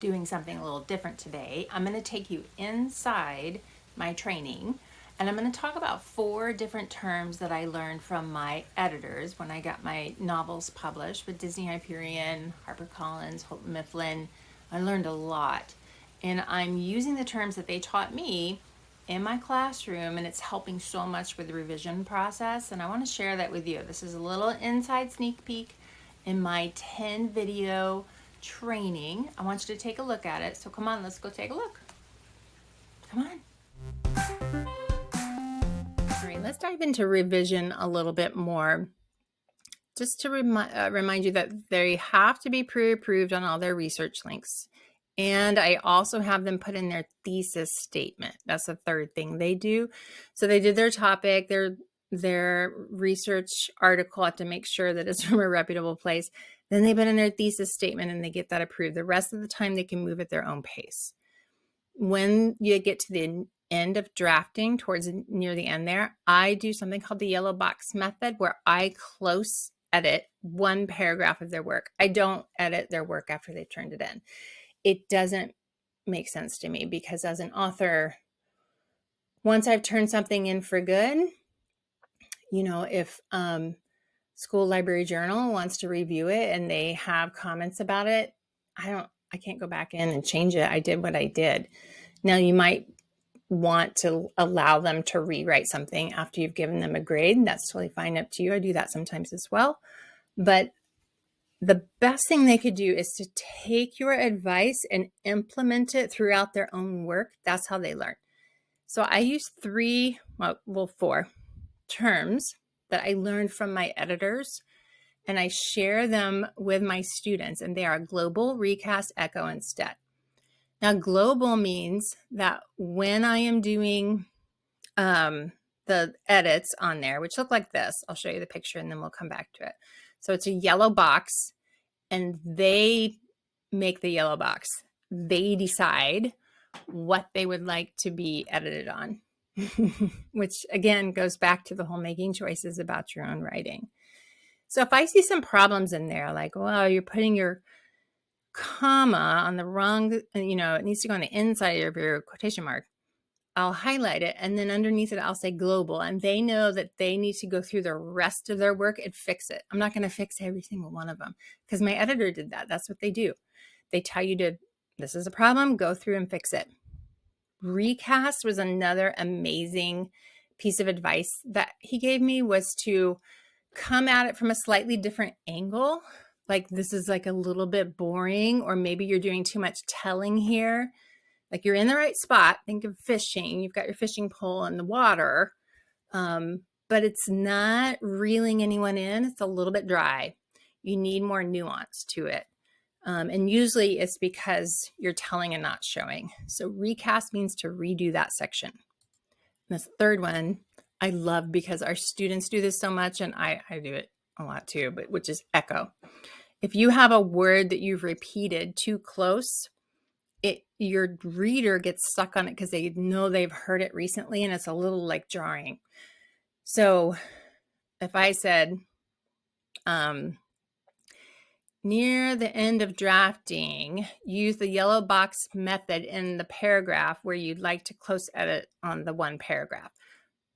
doing something a little different today. I'm going to take you inside my training and I'm going to talk about 4 different terms that I learned from my editors when I got my novels published with Disney Hyperion, HarperCollins, Houghton Mifflin. I learned a lot. And I'm using the terms that they taught me in my classroom, and it's helping so much with the revision process. And I want to share that with you. This is a little inside sneak peek in my 10 video training. I want you to take a look at it. So come on, let's go take a look. Come on. All right, let's dive into revision a little bit more. Just to remind you that they have to be pre-approved on all their research links. And I also have them put in their thesis statement. That's the third thing they do. So they did their topic, their research article, have to make sure that it's from a reputable place. Then they put in their thesis statement and they get that approved. The rest of the time they can move at their own pace. When you get to the end of drafting, towards near the end there, I do something called the yellow box method, where I close edit one paragraph of their work. I don't edit their work after they've turned it in. It doesn't make sense to me, because as an author, once I've turned something in for good, if School Library Journal wants to review it and they have comments about it, I can't go back in and change it. I did what I did. Now you might want to allow them to rewrite something after you've given them a grade. That's totally fine, up to you. I do that sometimes as well. But the best thing they could do is to take your advice and implement it throughout their own work. That's how they learn. So I use 4 terms that I learned from my editors, and I share them with my students, and they are global, recast, echo, and stet. Now, global means that when I am doing the edits on there, which look like this, I'll show you the picture and then we'll come back to it. So it's a yellow box, and they make the yellow box. They decide what they would like to be edited on, which again goes back to the whole making choices about your own writing. So if I see some problems in there, like, well, you're putting your comma on the wrong, it needs to go on the inside of your quotation mark, I'll highlight it, and then underneath it, I'll say global, and they know that they need to go through the rest of their work and fix it. I'm not going to fix every single one of them, because my editor did that. That's what they do. They tell you this is a problem, go through and fix it. Recast was another amazing piece of advice that he gave me, was to come at it from a slightly different angle. Like, this is like a little bit boring, or maybe you're doing too much telling here. Like, you're in the right spot. Think of fishing. You've got your fishing pole in the water, but it's not reeling anyone in. It's a little bit dry. You need more nuance to it. And usually it's because you're telling and not showing. So recast means to redo that section. And this third one I love, because our students do this so much, and I do it a lot too, which is echo. If you have a word that you've repeated too close, your reader gets stuck on it because they know they've heard it recently, and it's a little like jarring. So if I said, near the end of drafting, use the yellow box method in the paragraph where you'd like to close edit on the one paragraph.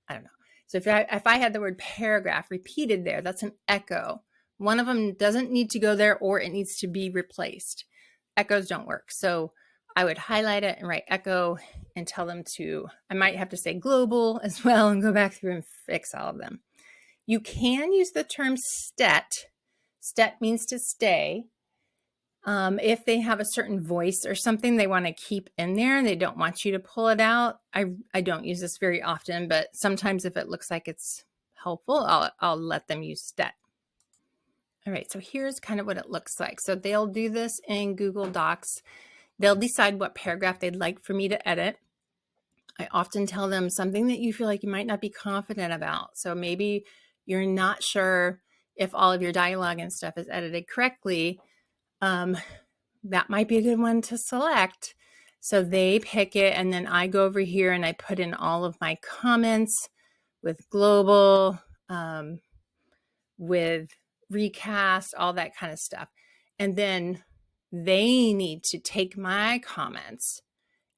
I don't know. So if I had the word paragraph repeated there, that's an echo. One of them doesn't need to go there, or it needs to be replaced. Echoes don't work. So I would highlight it and write echo and tell them I might have to say global as well and go back through and fix all of them. You can use the term stet. Stet means to stay. If they have a certain voice or something they want to keep in there and they don't want you to pull it out. I don't use this very often, but sometimes if it looks like it's helpful, I'll let them use stet. All right, so here's kind of what it looks like. So they'll do this in Google Docs. They'll decide what paragraph they'd like for me to edit. I often tell them something that you feel like you might not be confident about. So maybe you're not sure if all of your dialogue and stuff is edited correctly. That might be a good one to select. So they pick it, and then I go over here and I put in all of my comments with global, with recast, all that kind of stuff. And then They need to take my comments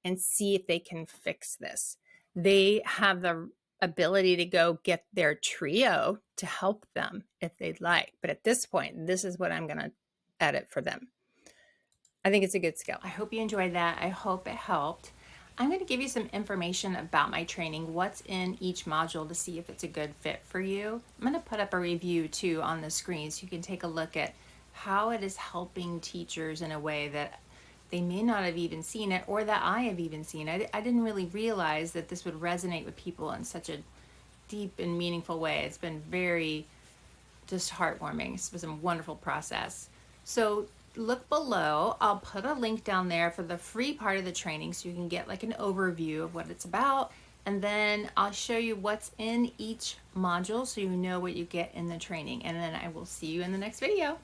and see if they can fix this. They have the ability to go get their trio to help them if they'd like. But at this point, this is what I'm going to edit for them. I think it's a good skill. I hope you enjoyed that. I hope it helped. I'm going to give you some information about my training, what's in each module to see if it's a good fit for you. I'm going to put up a review too on the screen so you can take a look at how it is helping teachers in a way that they may not have even seen it, or that I have even seen. I didn't really realize that this would resonate with people in such a deep and meaningful way. It's been very just heartwarming. It was a wonderful process. So look below. I'll put a link down there for the free part of the training so you can get like an overview of what it's about. And then I'll show you what's in each module so you know what you get in the training. And then I will see you in the next video.